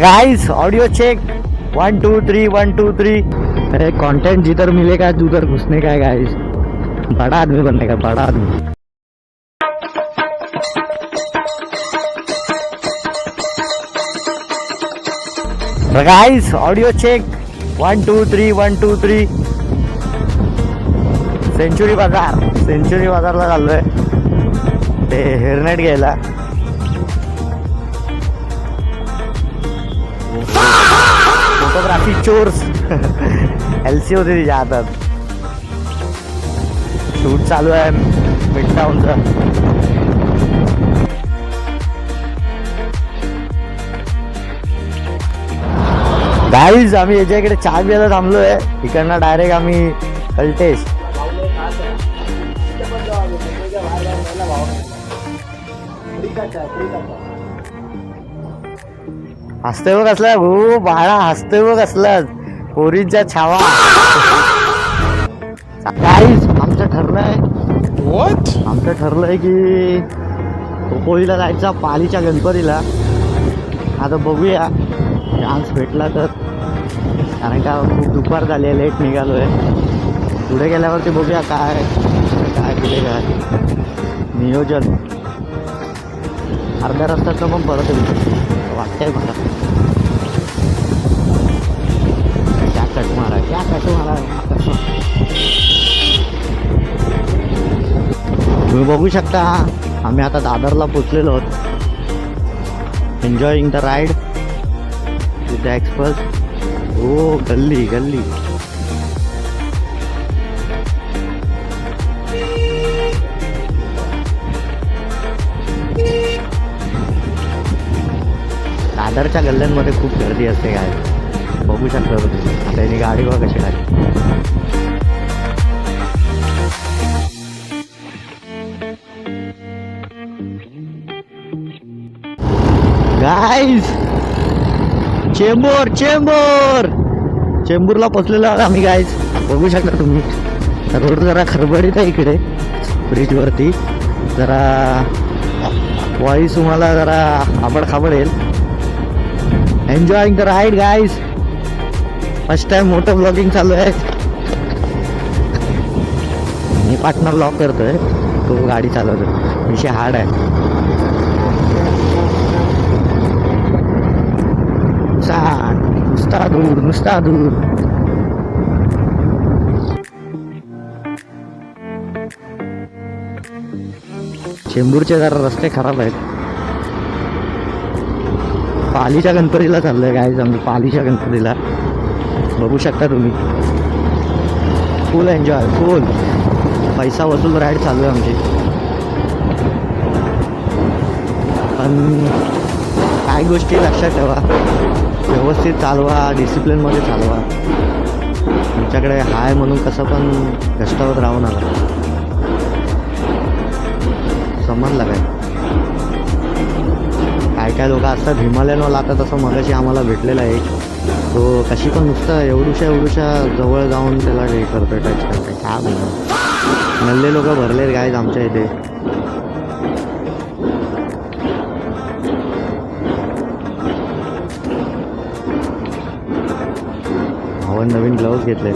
Guys audio check 1 2 3 1 2 3। अरे content जिधर मिलेगा उधर घुसने का है गाइस। बड़ा आदमी बनने का, बड़ा आदमी। Guys audio check 1 2 3 1 2 3। सेंचुरी बाजारला चाललोय ते हेअरनेट घ्यायला। फोटोग्राफी चोर्स एलसी होती तिच्या हातात। शूट चालू आहे मिड टाउनचा। गाईज आम्ही याच्या इकडे चहा प्यायला थांबलोय। इकडनं डायरेक्ट आम्ही कल्टेश। हसतोय बघ कसला भाऊ, बाळा हसतोय बघ कसला पोरींच्या छावा। गाईज आमचं ठरलंय की कोपोलीला जायचा पालीच्या गणपतीला। आता बघूया चान्स भेटला तर, कारण का खूप दुपार झाली आहे, लेट निघालोय। पुढे गेल्यावरती बघूया काय पुढे काय नियोजन। अर्ध्या रस्त्याचं पण परत वाटतंय मला। तुम्ही बघू शकता आम्ही आता दादरला पोचलेलो आहोत। Enjoying the ride with the express. हो गल्ली दादरच्या गल्ल्यांमध्ये खूप गर्दी असते काय, बघू शकता तुम्ही। आता यांनी गाडी बघा कशी आहे। गाईज चेंबूरला पोचलेलो आहोत आम्ही गाईज। बघू शकता तुम्ही रोड जरा खरबडीत आहे इकडे ब्रिजवरती। जरा वॉइस तुम्हाला जरा आबडखाबड येईल। Enjoying the ride guys. First time मोठं ब्लॉगिंग चालू आहे। मी पाटणा ब्लॉग करतोय, तो गाडी चालवतो। विषय हार्ड आहे। नुसता दूर चेंबूरचे जरा रस्ते खराब आहेत। पालीच्या गणपतीला चाललोय गाईज आम्ही, पालीच्या गणपतीला। बघू शकता तुम्ही फुल एन्जॉय, फुल पैसा वसूल राईड चालू आहे आमची। पण काही गोष्टी लक्षात ठेवा, व्यवस्थित चालवा, डिसिप्लिनमध्ये चालवा। तुमच्याकडे हाय म्हणून कसं पण कष्टावत राहू नका, समजलं काय लोक असतात हिमालयनवाला। आता तसं मगाशी आम्हाला भेटलेला आहे तो, कशी पण नुसतं एवढूशा जवळ जाऊन त्याला हे करतोय, टच करतोय। काय बोलतो, नल्ले लोक भरलेत गाईज आमच्या इथे। भावान नवीन ग्लव्ज घेतले।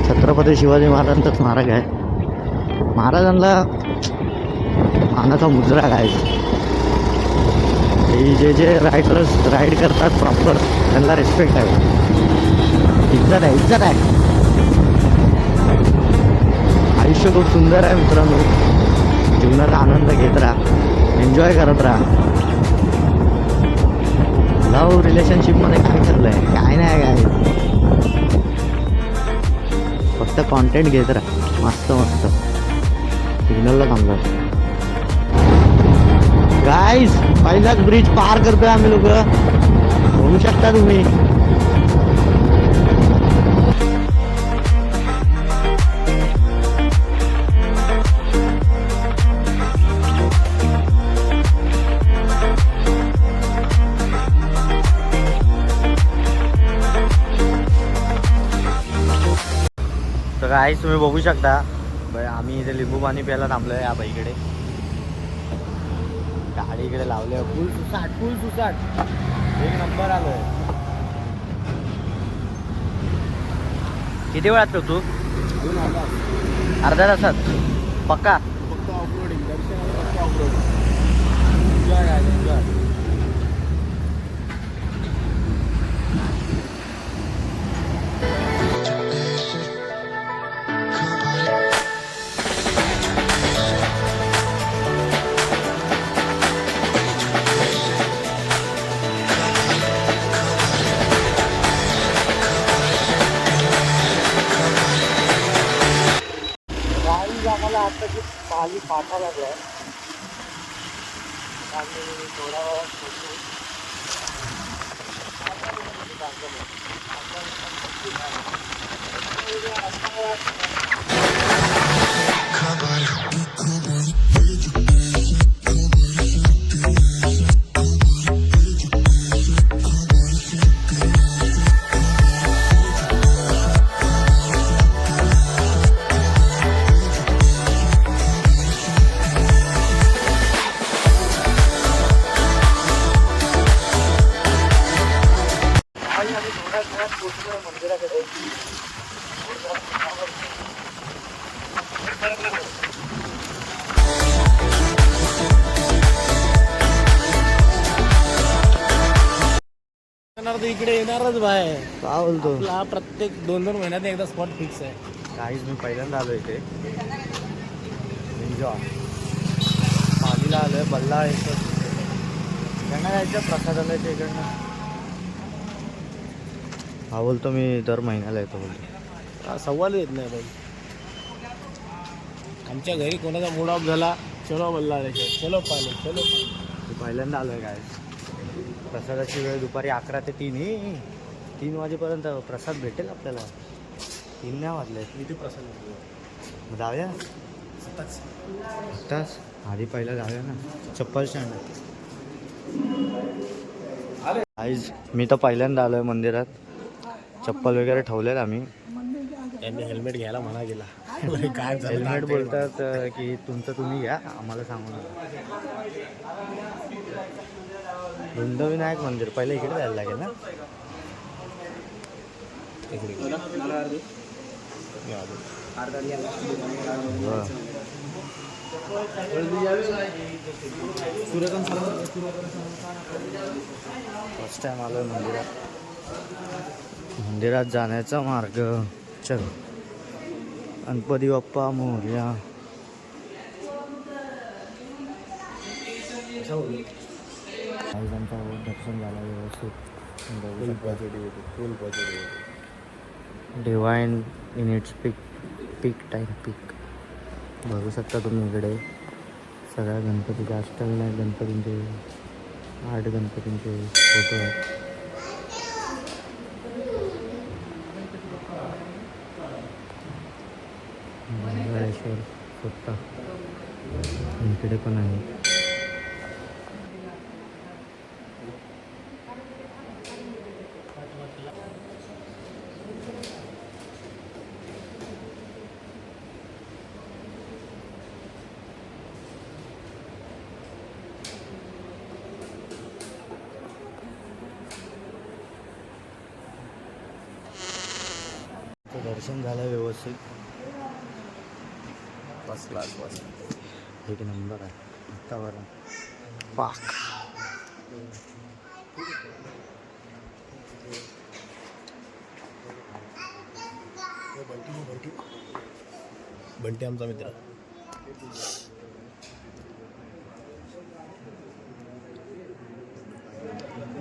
छत्रपती शिवाजी महाराजांचा स्मारक आहे। महाराजांना मानाचा मुजरा आहे। हे जे रायडर्स राईड करतात प्रॉपर, त्यांना रिस्पेक्ट आहे, इज्जत आहे। आयुष्य खूप सुंदर आहे मित्रांनो। जीवनाचा आनंद घेत राहा, एन्जॉय करत राहा। लव्ह रिलेशनशिपमध्ये काय चाललंय, काय नाही काय, फक्त कॉन्टेंट घेत राहा। मस्त सिग्नलला थांबलं। गाईस पहिलाच ब्रिज पार करतोय आम्ही लोक, बघू शकता तुम्ही. तर गाईस तुम्ही बघू शकता आम्ही इथे लिंबू पाणी प्यायला थांबलोय या बाईकडे. गाडी इकडे लावले फुल सुसाट एक नंबर आलोय. किती वेळात तू? अर्ध्या तासात पक्का. फक्त ऑफरोडिंग दर्शनाला फक्त ऑफरोडिंग. एन्जॉय. आम्हाला आता की पाली पाठा लागलाय. आम्ही थोडा मंदिराकडे. इकडे येणारच बाहेर. काय बोलतो? आपला प्रत्येक 2-2 महिन्यात एकदा स्पॉट फिक्स आहे. काहीच मी पहिल्यांदा आलो इथे. एन्जॉय. पालीला आलोय बल्लाळ इथं. त्यांना जायचं प्रसादालयाच्या इकडनं. हा बोलतो मी दर महिन्याला येतो बोलतो. सवाल येत नाही बाई. आमच्या घरी कोणाचा मूड ऑफ झाला, चलो बल्लाळेश्वर, चलो पाले, चलो. मी पहिल्यांदा आलोय काय. प्रसादाची वेळ दुपारी 11 ते 3. 3 वाजेपर्यंत प्रसाद भेटेल आपल्याला. 3 नाही वाजले. किती प्रसाद मग जाऊया आत्ताच. आधी पहिला जाऊया ना. चप्पल स्टँड आईज. मी तर पहिल्यांदा आलोय मंदिरात. चप्पल वगैरे ठेवलेत आम्ही. त्यांनी हेल्मेट घ्यायला मना केला. काय हेल्मेट बोलतात की तुमचं तुम्ही घ्या, आम्हाला सांगू नका. रुंदविनायक मंदिर पहिले इकडे जायला लागेल ना. फर्स्ट टाइम आलोय मंदिरात. मंदिरात जाण्याचा मार्ग. चल गणपती बाप्पा मोरया. आमचा दर्शन झालं व्यवस्थित. Divine in its peak time peak. बघू शकता तुम्ही इकडे सगळ्या गणपतीचे अष्टविनायक गणपतींचे 8 गणपतींचे फोटो आहेत. मंगळेश्वर स्वतः इकडे पण आहे. दर्शन झालं व्यवस्थित. First class. एक नंबर आहे वातावरण. पाक बंटी आमचा मित्र.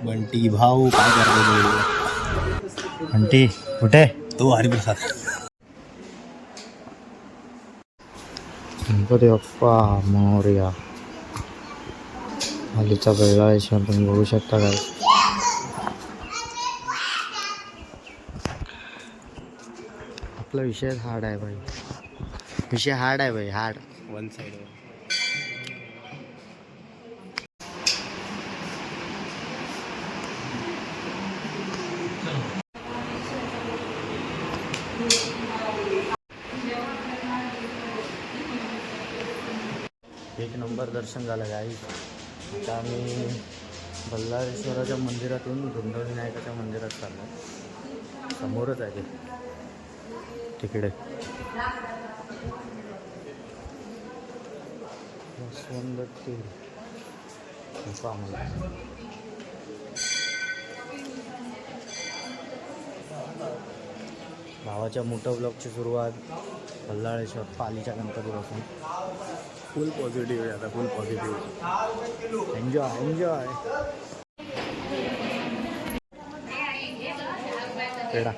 बंटी भाऊ काय करतो? बंटी कुठे? तो हरिप्रसाद. गणपती बाप्पा मोरया. हालीचा बेळगाळेश्वर तुम्ही बघू शकता काय. आपला विषय हार्ड आहे भाई, विषय हार्ड आहे भाई, हार्ड. वन साइड एक नंबर दर्शन झालं गाई. आता आम्ही बल्लाळेश्वराच्या मंदिरातून धुंडविनायकाच्या मंदिरात चाललो. समोरच आहे ते तिकडे. नको आम्हाला. गावाच्या मोठ्या ब्लॉकची सुरुवात बल्लाळेश्वर पालीच्या गणपतीपासून. फुल पॉझिटिव्ह आहे आता, फुल positive. Enjoy enjoy. Peda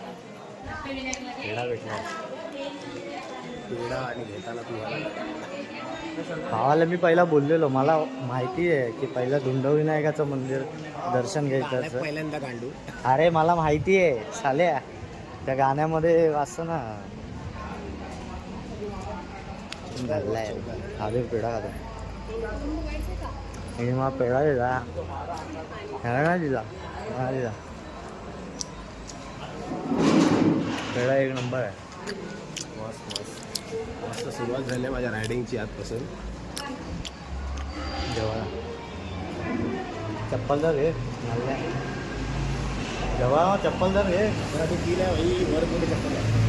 peda भेटला. पेढा आणि घेताना तुम्हाला भावाला मी पहिला बोललेलो, मला माहिती आहे की पहिलं धुंडविनायकाचं मंदिर दर्शन घ्यायचं असं. पहिल्यांदा कांडू. अरे मला माहिती आहे साल्या, त्या गाण्यामध्ये असं ना. आधी पेढा खाता आणि मग पेढा दिला, ह्याला नाही दिला, मला दिला. पेढा एक नंबर आहे. मस्त मस्त मस्त सुरुवात झाली आहे माझ्या रायडिंगची आजपासून. जेव्हा चप्पल तर घे, जेव्हा चप्पल तर घे. तू की नाही भाई, वर कुठे चप्पल आहे.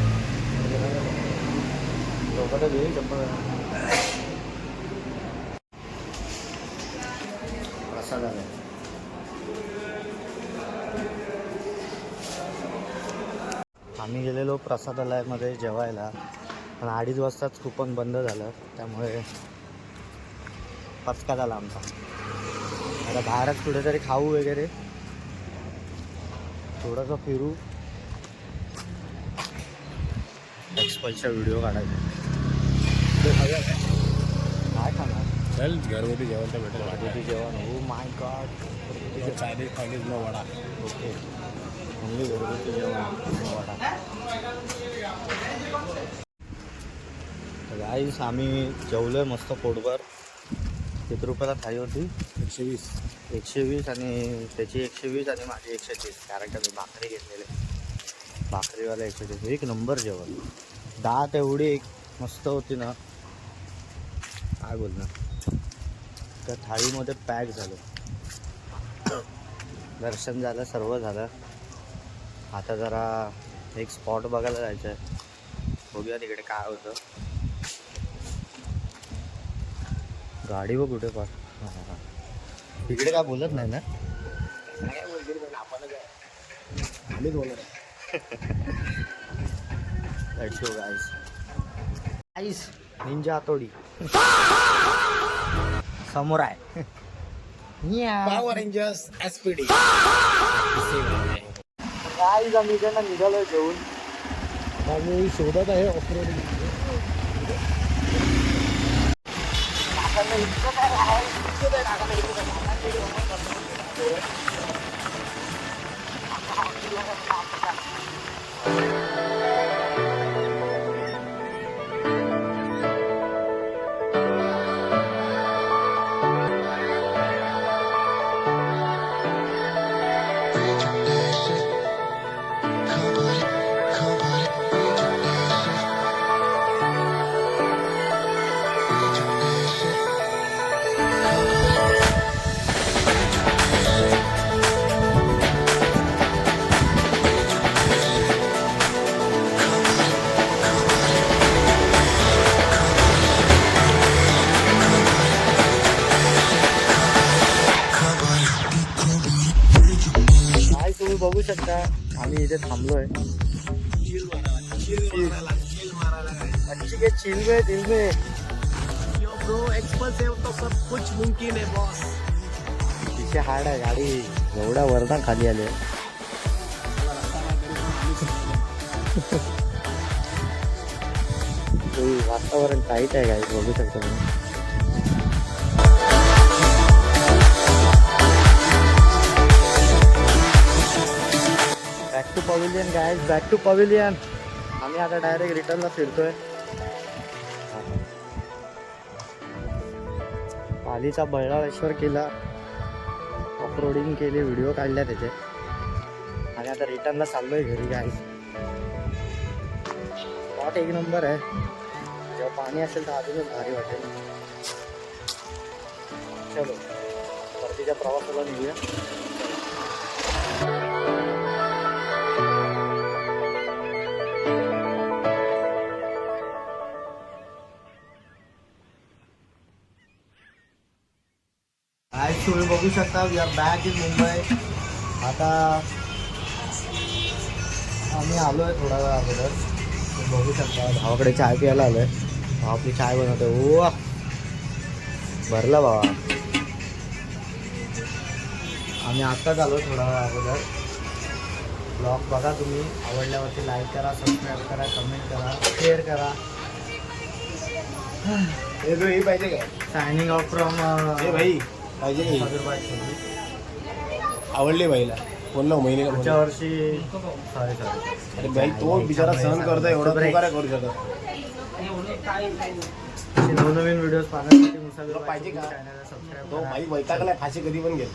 लोक तर घे चप्पल. प्रसाद आला. आम्ही गेलेलो प्रसादालयामध्ये जेवायला, पण 2:30 वाजताच कुपन बंद झालं, त्यामुळे पचका झाला आमचा. आता बाहेरच कुठेतरी खाऊ वगैरे, थोडंसं फिरू, एक्सपलचा व्हिडिओ काढायचा. काय खाणार? चल घरगुती जेवण तर भेटेल. घरगुती जेवण. हो माय गॉड. चायनीज फायनीज न वडा. ओके, ओनली घरगुती जेवण वडा. गाईस आम्ही जेवलोय मस्त पोटभर. किती रुपयाला थाळी होती? 120. 120 आणि त्याची 120 आणि माझी 130, कारण का मी भाकरी घेतलेले. भाकरीवाला 130. एक नंबर जेवण. डाळ एवढी मस्त होती ना, काय बोलणार. त्या थाळीमध्ये पॅक झालं. दर्शन झालं, सर्व झालं. आता जरा एक स्पॉट बघायला जायचं आहे, बघूया तिकडे काय होतं. गाडी बघ कुठे पार. तिकडे काय बोलत नाही ना. आम्हीच बोलणार आहे. Let's go guys. Guys Ninja हातोडी समोर आहे. Power rangers SPD. गाइस आम्ही इकडनं निघालोय जेवून. आम्ही शोधत आहे ऑफरोडिंग. बघू शकता आम्ही इथे थांबलोय. अच्छी के चिल में दिल में. यो ब्रो एक्सपल से तो सब कुछ मुमकिन है बॉस. तिचे हार्ड आहे गाडी, एवढ्या वरना खाली आले. वातावरण टाईट आहे गाडी, बघू शकता तुम्ही. To pavilion guys, back to pavilion. आम्ही आता डायरेक्ट रिटर्नला फिरतोय. पालीचा बळाळेश्वर केला, ऑफरोडिंग केली, व्हिडिओ काढल्या त्याचे आणि आता रिटर्नला चाललोय घरी गाईज. स्पॉट एक नंबर आहे. जेव्हा पाणी असेल तर अजूनच भारी वाटेल. चलो परतीच्या प्रवासाला निघूया. आज तुम्ही बघू शकता we are back in Mumbai. आता आम्ही आलो आहे थोडा वेळ अगोदर. तुम्ही बघू शकता भावाकडे चाय प्यायला आलो आहे. भाव आपली चाय बनवतो. ओ भरला बाबा. आम्ही आत्ताच आलो थोडा वेळ अगोदर. ब्लॉग बघा तुम्ही. आवडल्यावरती लाईक करा, सबस्क्राईब करा, कमेंट करा, शेअर करा. हे जो हे पाहिजे काय सायनिंग ऑफ फ्रॉम हे भाई पाहिजे हे. आवडले भाईला कोण ना महिने पुढच्या वर्षी सॉरी अरे भाई तो बिचारा सहन करतो एवढा तो काय करू शकत. नवनवीन व्हिडिओज पाहण्यासाठी मुसाफिर तुला पाहिजे का? चॅनलला सबस्क्राईब तो करा. भाई वैतागलाय फाशी कधी पण घेत.